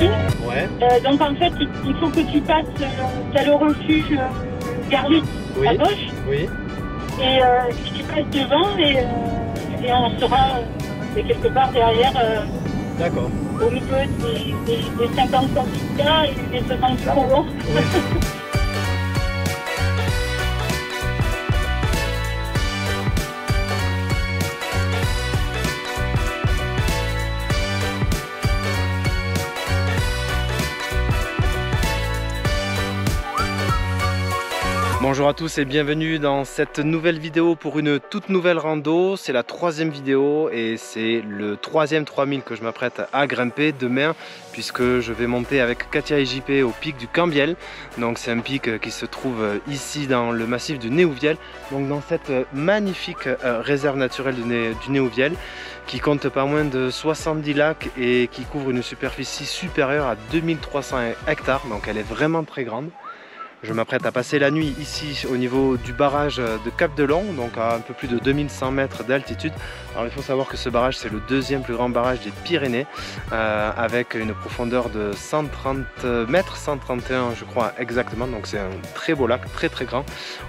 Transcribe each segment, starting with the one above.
parking. Ouais. Donc en fait, il faut que tu passes t'as le refuge Garlutte à gauche. Oui. Et tu passes devant et on sera quelque part derrière. D'accord. Au milieu des 50 syndicats et des 60 promos. Oui. Bonjour à tous et bienvenue dans cette nouvelle vidéo pour une toute nouvelle rando. C'est la troisième vidéo et c'est le troisième 3000 que je m'apprête à grimper demain, puisque je vais monter avec Katia et JP au pic du Cambiel. Donc c'est un pic qui se trouve ici dans le massif du Néouviel, donc dans cette magnifique réserve naturelle du Néouviel, qui compte pas moins de 70 lacs et qui couvre une superficie supérieure à 2300 hectares, donc elle est vraiment très grande. Je m'apprête à passer la nuit ici au niveau du barrage de Cap-de-Long, donc à un peu plus de 2100 mètres d'altitude. Alors il faut savoir que ce barrage, c'est le deuxième plus grand barrage des Pyrénées, avec une profondeur de 130 mètres, 131 je crois exactement, donc c'est un très beau lac, très très grand,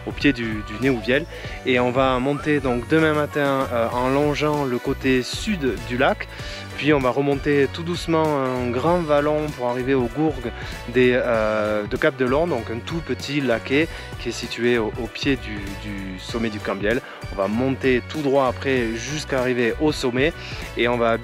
au pied du Néouviel. Et on va monter donc demain matin en longeant le côté sud du lac, puis on va remonter tout doucement un grand vallon pour arriver aux gourgues de Cap-de-Long, donc un tout petit laquais qui est situé au pied du sommet du Cambiel. On va monter tout droit après jusqu'à arriver au sommet et on va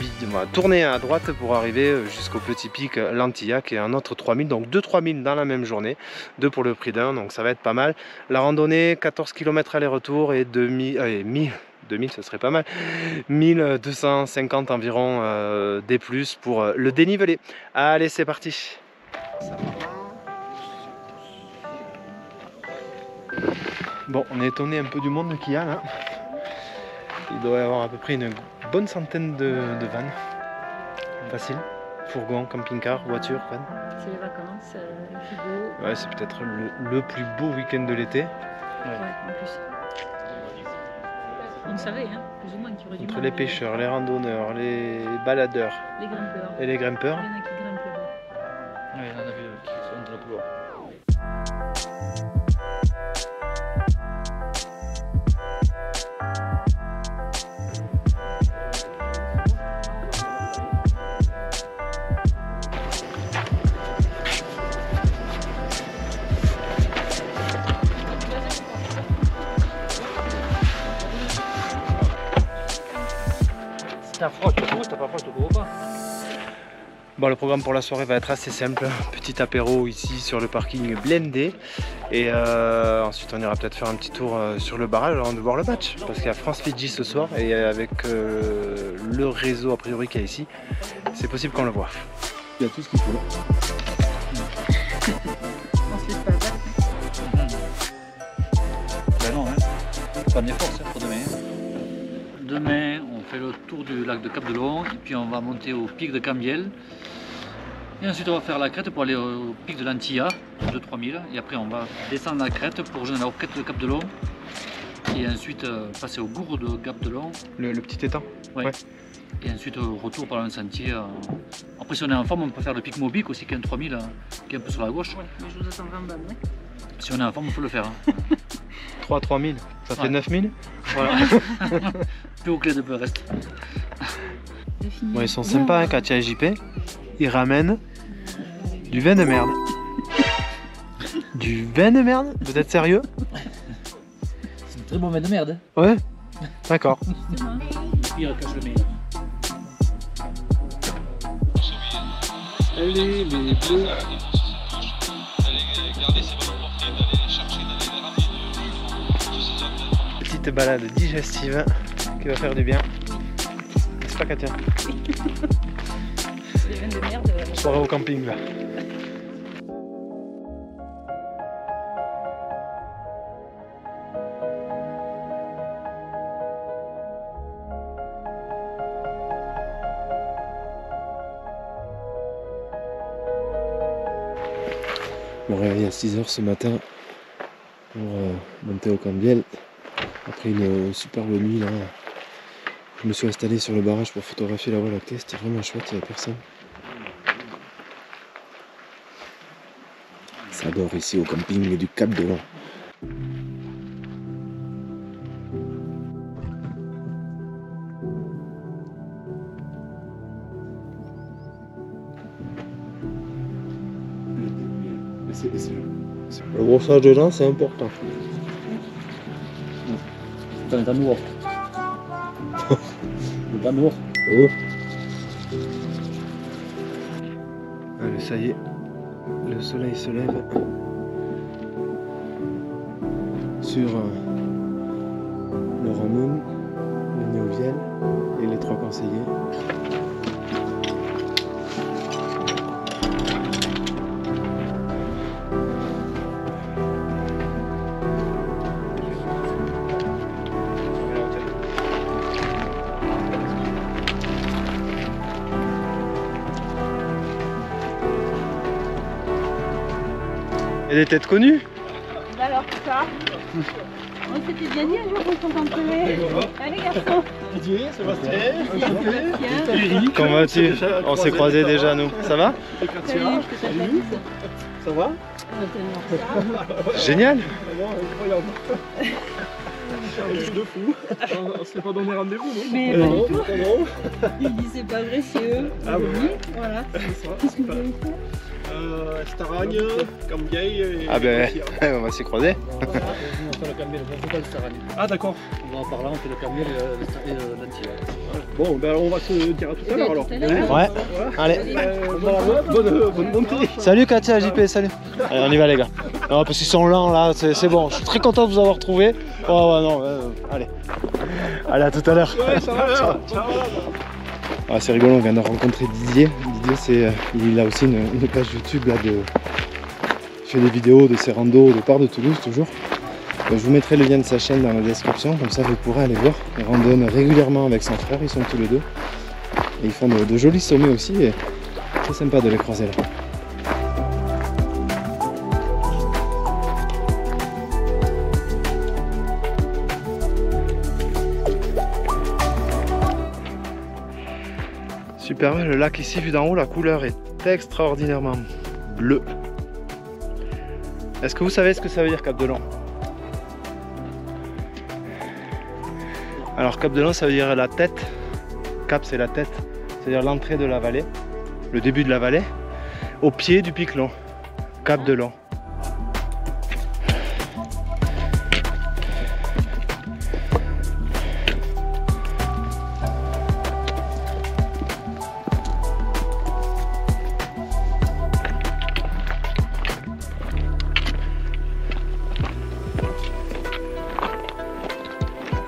tourner à droite pour arriver jusqu'au petit pic Lantilla qui est un autre 3000, donc 2 3000 dans la même journée, 2 pour le prix d'un, donc ça va être pas mal. La randonnée 14 km aller-retour et 2000 ce serait pas mal, 1250 environ des plus pour le dénivelé. Allez, c'est parti. Bon, on est étonné un peu du monde qu'il y a là. Il doit y avoir à peu près une bonne centaine de vannes. Facile. Fourgon, camping-car, voiture, van. C'est les vacances, le plus beau. Ouais, c'est peut-être le plus beau week-end de l'été. Ouais, en plus. On savait, hein, plus ou moins qu'il y aurait du monde. Entre les pêcheurs, les randonneurs, les baladeurs les grimpeurs. Et les grimpeurs. Il y en a qui grimpent là-bas. Oui, il y en a vu qui sont de la couloir. Si t'as froid, tu cours, si t'as pas froid, tu cours pas. Bon, le programme pour la soirée va être assez simple. Petit apéro ici sur le parking blindé. Et ensuite on ira peut-être faire un petit tour sur le barrage avant de voir le match. Parce qu'il y a France-Fidji ce soir et avec le réseau a priori qu'il y a ici, c'est possible qu'on le voit. Il y a tout ce qu'il faut là. On se laisse pas le battre. Ben non, hein. Pas d'effort ça pour demain. Demain, on fait le tour du lac de Cap-de-Long et puis on va monter au pic de Cambiel. Et ensuite on va faire la crête pour aller au pic de Lantilla, de 3000. Et après on va descendre la crête pour rejoindre la crête de Cap-de-Long. Et ensuite passer au gourd de Cap-de-Long. Le petit étang. Ouais. Et ensuite retour par un sentier. Après si on est en forme, on peut faire le pic Mobic aussi qui est un 3000, qui est un peu sur la gauche. Ouais, mais je vous attends 20 balles, ouais. Si on est en forme, on peut le faire. Hein. 3 3000, ça fait 9000. Voilà. Plus au clé de peu reste. Bon, ils sont sympas, hein, Katia et JP. Ils ramènent du vin de merde. Du vin de merde? Vous êtes sérieux? C'est une très bon vin de merde. Ouais. D'accord. Pire cache le meilleur. Allez, les bleus. Petite balade digestive qui va faire du bien. N'est-ce pas, Katia? Les vins de merde. Soirée au camping là. Je me réveille à 6 h ce matin pour monter au Cambiel. Après une superbe nuit là, je me suis installé sur le barrage pour photographier la Voie lactée. C'était vraiment chouette, il n'y avait personne. s'adore ici au camping du Cap de Long. Le brossage de dents, c'est important. C'est un noir. Le bas noir. Oh. Allez, ça y est, le soleil se lève sur le Ramon, le Néoviel et les 3 conseillers. Et des têtes connues? Alors, ça. On s'était bien dit un jour qu'on s'entendrait. Allez, garçons. Didier, Sébastien, Sébastien. Comment vas-tu? On s'est croisés déjà, nous. Ça va? Salut, je te souhaite la liste. ça va? Génial! Incroyable. Un truc de fou. On s'est pas donné rendez-vous, non? Mais pas du tout. Il dit c'est pas vrai, c'est eux. Ah oui. Voilà. C'est ça. Qu'est-ce que vous avez fait? Staragne, Cambiaille et... Ah ben, on va s'y croiser. On fait le cambiel, on fait pas le staragne. Ah d'accord. On va par là, on fait le cambiel et l'antilla. Bon, ben on va se dire à tout à l'heure alors. Ouais, allez. Bonne montée. Salut Katia, JP, salut. Allez, on y va les gars. Non, parce qu'ils sont lents là, c'est bon. Je suis très content de vous avoir trouvé. Oh ouais, non, allez. Allez, à tout à l'heure. Ouais, ça va. Ciao. Ah, c'est rigolo, on vient de rencontrer Didier. Didier, il a aussi une page YouTube là de... Il fait des vidéos de ses randos de part de Toulouse toujours. Je vous mettrai le lien de sa chaîne dans la description, comme ça vous pourrez aller voir. Il randonne régulièrement avec son frère, ils sont tous les deux. Et ils font de jolis sommets aussi, et c'est sympa de les croiser là. Super belle, le lac ici vu d'en haut, la couleur est extraordinairement bleue. Est-ce que vous savez ce que ça veut dire Cap de Long? Alors Cap de Long ça veut dire la tête, Cap c'est la tête, c'est-à-dire l'entrée de la vallée, le début de la vallée, au pied du pic Long, Cap de Long.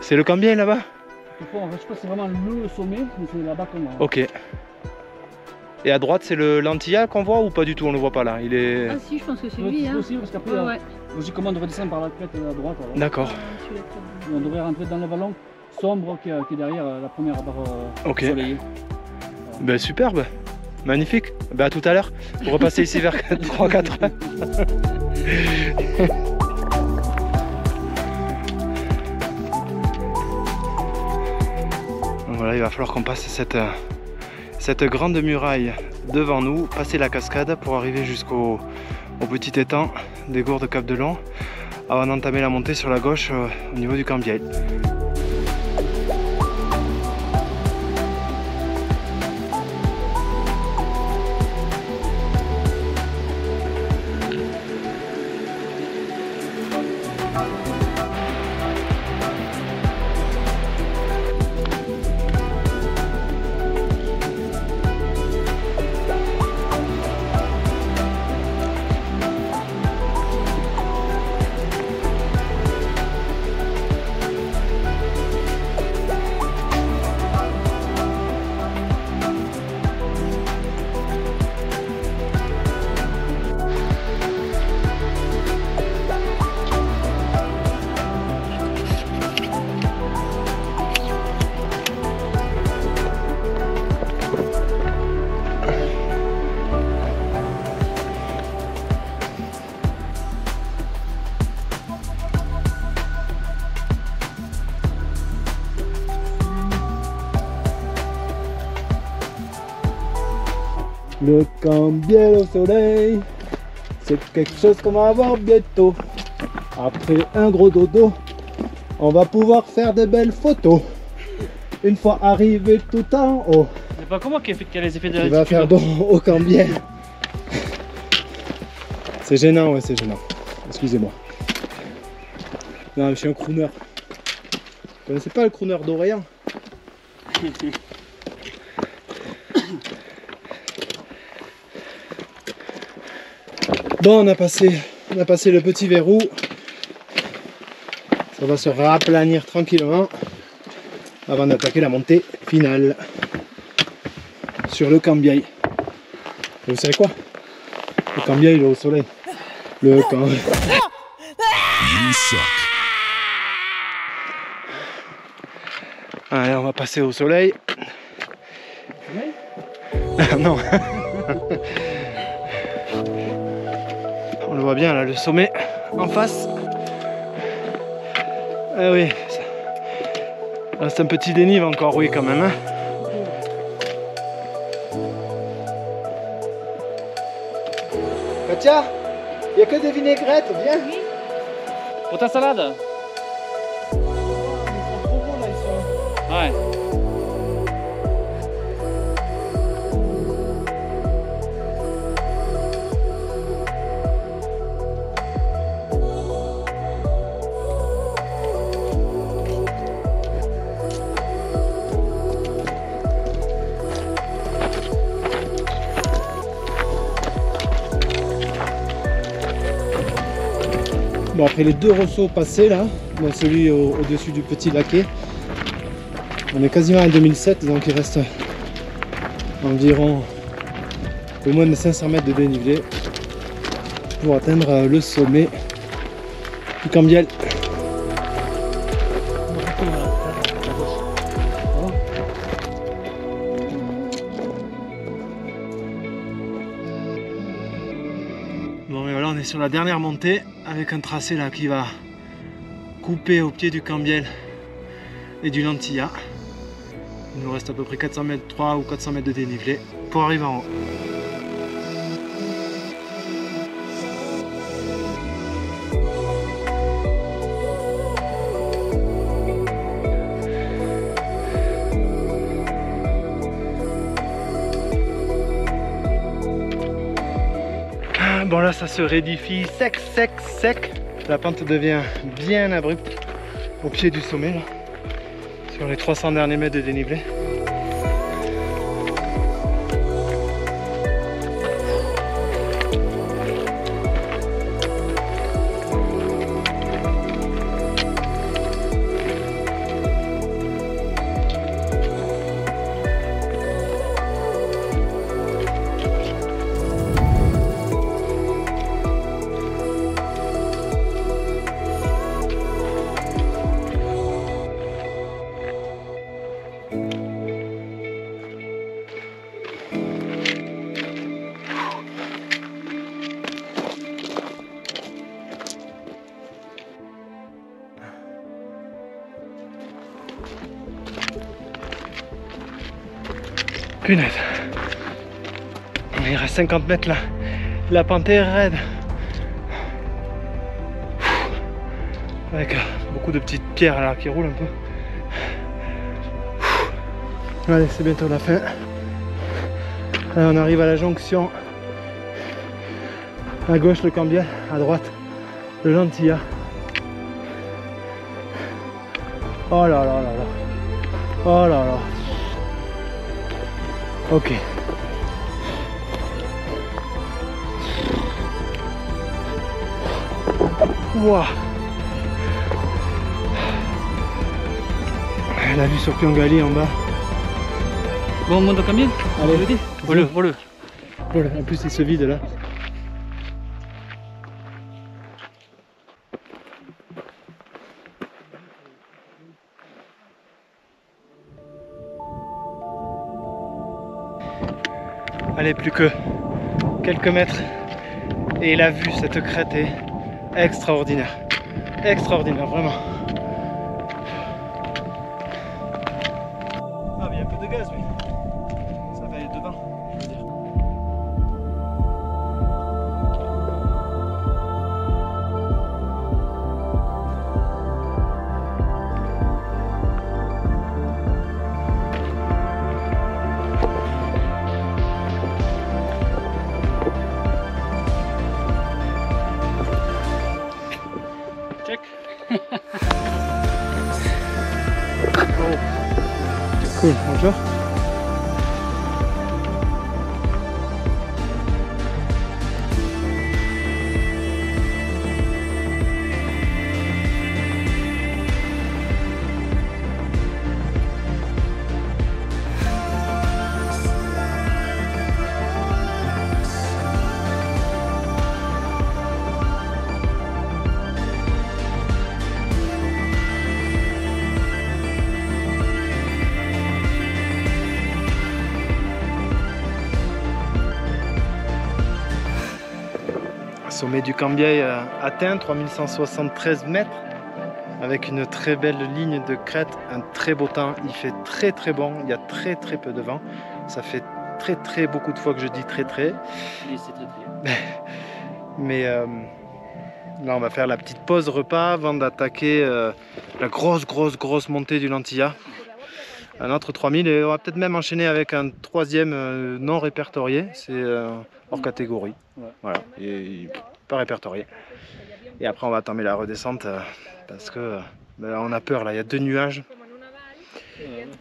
C'est le Cambiel là-bas? En fait, je sais pas si c'est vraiment le sommet, mais c'est là-bas qu'on va. Ok. Et à droite c'est le Lantilla qu'on voit ou pas du tout? On le voit pas là. Il est... Ah si, je pense que c'est Oui, lui. Hein. aussi, parce qu'après, Ouais. logiquement, on devrait descendre par la crête à droite. D'accord. Et on devrait rentrer dans le vallon sombre qui est derrière la première barre Ok. ensoleillée. Ben superbe, magnifique. Ben à tout à l'heure, pour repasser ici vers 3-4 heures. Donc voilà, il va falloir qu'on passe cette grande muraille devant nous, passer la cascade pour arriver jusqu'au petit étang des Gourdes Cap de Long avant d'entamer la montée sur la gauche au niveau du Cambiel. Le Cambiel au soleil, c'est quelque chose qu'on va avoir bientôt. Après un gros dodo, on va pouvoir faire de belles photos. Une fois arrivé tout en haut, C'est pas comment qui a les effets de la il va faire bon au cambiel. C'est gênant, ouais, c'est gênant. Excusez-moi. Non, je suis un crooner. Vous connaissez pas le crooner d'Orient? Bon, on a passé le petit verrou. Ça va se raplanir tranquillement avant d'attaquer la montée finale sur le Cambiaï. Et vous savez quoi? Le Cambiaï il est au soleil. Le Cambiaï. Allez, on va passer au soleil. Non. On le voit bien là, le sommet en face. Ah oui, ça reste un petit dénive encore, oui quand même. Hein. Katia, il n'y a que des vinaigrettes, viens. Pour ta salade? Ils sont trop bons là, ils sont. Ouais. Bon, après les deux ressauts passés là, donc celui au-dessus du petit laquais, on est quasiment en 2007, donc il reste environ au moins de 500 mètres de dénivelé pour atteindre le sommet du Cambiel. Bon, mais voilà, on est sur la dernière montée avec un tracé là qui va couper au pied du Cambiel et du Lantilla. Il nous reste à peu près 400 mètres, 3 ou 400 mètres de dénivelé pour arriver en haut. Bon là ça se rédifie sec, sec, sec. La pente devient bien abrupte au pied du sommet là, sur les 300 derniers mètres de dénivelé. Punaise. Il reste 50 mètres là. La pente est raide. Avec beaucoup de petites pierres là qui roulent un peu. Allez, c'est bientôt la fin. Là, on arrive à la jonction. À gauche le Cambiel, à droite le Lantilla. Oh là là là là. Oh là là. Ok. Wow. La vue sur Pyongyang en bas. Bon, on monte au Cambiel? Allez, Vole-le. voilà. En plus il se vide là. Allez, plus que quelques mètres et la vue, cette crête est extraordinaire. Extraordinaire, vraiment. Ah, mais il y a un peu de gaz, oui. Ça va aller devant, je veux dire. Cool, bonjour. Sommet du Cambiaï atteint, 3173 mètres, avec une très belle ligne de crête, un très beau temps. Il fait très bon, il y a très peu de vent. Ça fait très beaucoup de fois que je dis très. Et c'est très. Mais là on va faire la petite pause repas avant d'attaquer la grosse montée du Lentilla. Un autre 3000 et on va peut-être même enchaîner avec un troisième non répertorié, c'est hors catégorie. Ouais. Voilà, et pas répertorié. Et après on va entamer la redescente parce que on a peur là, il y a 2 nuages.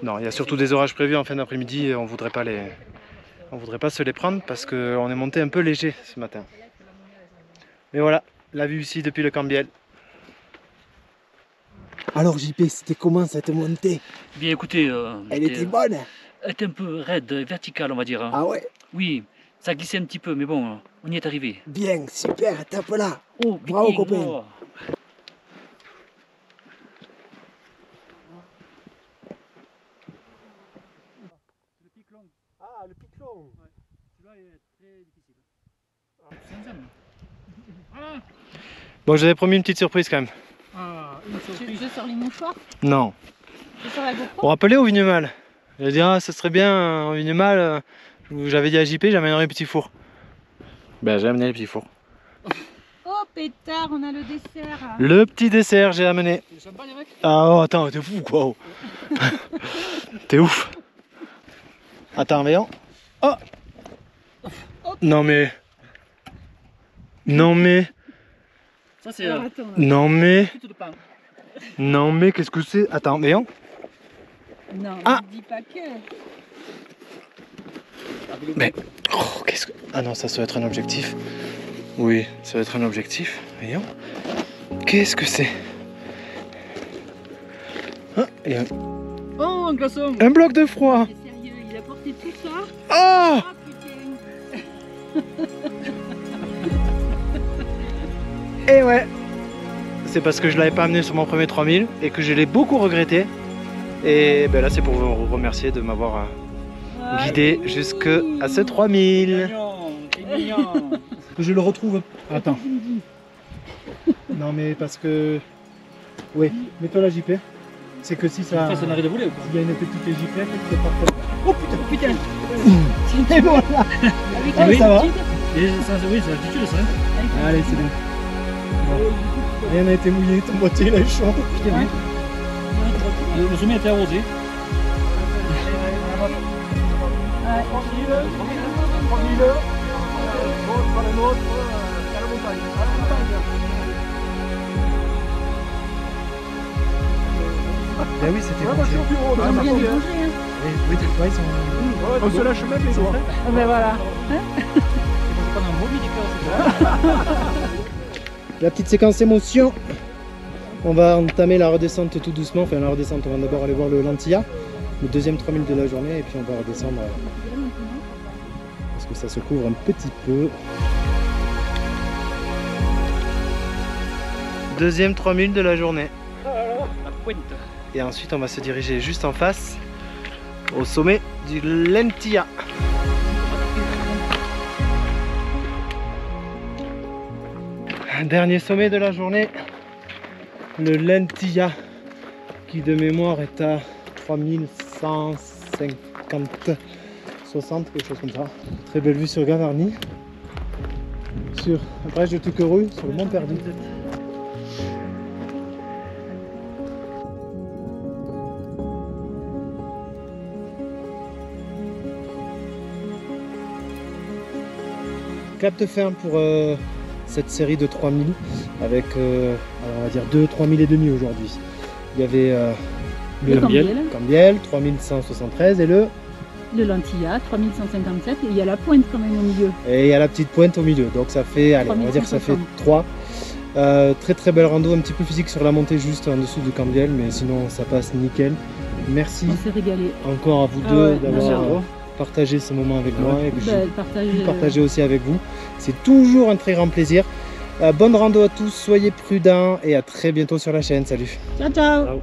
Non, il y a surtout des orages prévus en fin d'après-midi et on voudrait pas se les prendre parce qu'on est monté un peu léger ce matin. Mais voilà, la vue ici depuis le Cambiel. Alors JP, c'était comment cette montée? Bien écoutez, Elle était bonne? elle était un peu raide, verticale on va dire. Hein. Ah ouais? Oui, ça glissait un petit peu, mais bon, on y est arrivé. Bien, super, tape là. Oh, bravo bien, copain. oh. Ah, le pic long. Celui-là est très difficile. Bon, j'avais promis une petite surprise quand même. Ah, une surprise. Je sors les mouchoirs. Non. Je sors la GoPro. Pour rappeler au Vignemal. Je vais dire, ah, ce serait bien au Vignemal. J'avais dit à JP, j'amènerais le petit four. Ben, j'ai amené le petit four. Oh pétard, on a le dessert. Le petit dessert, j'ai amené. Du champagne avec? Ah, oh, attends, t'es fou quoi. T'es ouf. Attends, voyons. Oh. Non mais. Non mais. Ça c'est Alors, attends, là. Non mais. plutôt de pain. Non mais qu'est-ce que c'est? Attends, voyons. Non, Ah. ne dis pas que. Mais. Oh, qu'est-ce que. Ah non, ça doit être un objectif. Oui, ça doit être un objectif. Voyons. Qu'est-ce que c'est? Ah, et Oh, un glaçon. un bloc de froid. T'es sérieux, il a porté tout ça. Oh. Ah putain. Et ouais. C'est parce que je l'avais pas amené sur mon premier 3000 et que je l'ai beaucoup regretté. Et ben là, c'est pour vous remercier de m'avoir guidé jusqu'à ce 3000. Mignon, c'est mignon. Je le retrouve. Attends. Non mais parce que. Oui, mets-toi la JP. C'est que si ça. Ça, c'est un arrêt de voler ou quoi? Il y a une petite JP, c'est parfait. Oh putain, Putain. Et voilà. Avec Ah, la ça va. altitude. Et ça, oui, c'est l'altitude ça. Allez, c'est bon. Rien n'a été mouillé, ton boîtier il est chaud. Putain, oui. Le sommet était arrosé. Ben oui, c'était bon. Ils ont bien débouché, hein. Oui, des fois ils sont. On se lâche même les doigts. Ah ben voilà. C'est pas un mauvais décor, c'est La petite séquence émotion. On va entamer la redescente tout doucement. Enfin, la redescente, on va d'abord aller voir le Lentilla, le deuxième 3000 de la journée, et puis on va redescendre parce que ça se couvre un petit peu. Deuxième 3000 de la journée. la pointe. Et ensuite, on va se diriger juste en face au sommet du Lentilla. Un dernier sommet de la journée, le Lentilla, qui de mémoire est à 3150, 60, quelque chose comme ça. Très belle vue sur Gavarnie, sur la brèche de Touquereux, sur le Mont Perdu. Clap de fin pour cette série de 3000 avec alors on va dire 2 3000 et demi aujourd'hui. Il y avait Le Cambiel. Cambiel, 3173 et le Lentilla, 3157. Et il y a la pointe quand même au milieu. Et il y a la petite pointe au milieu. Donc ça fait, allez, on va dire que ça fait 3. Très très belle rando, un petit peu physique sur la montée juste en dessous du Cambiel, mais sinon ça passe nickel. Merci On s'est régalé. encore à vous deux d'avoir partagé ce moment avec moi et que j'ai pu partager aussi avec vous. C'est toujours un très grand plaisir. Bonne rando à tous, soyez prudents et à très bientôt sur la chaîne. Salut. Ciao, ciao. Ciao.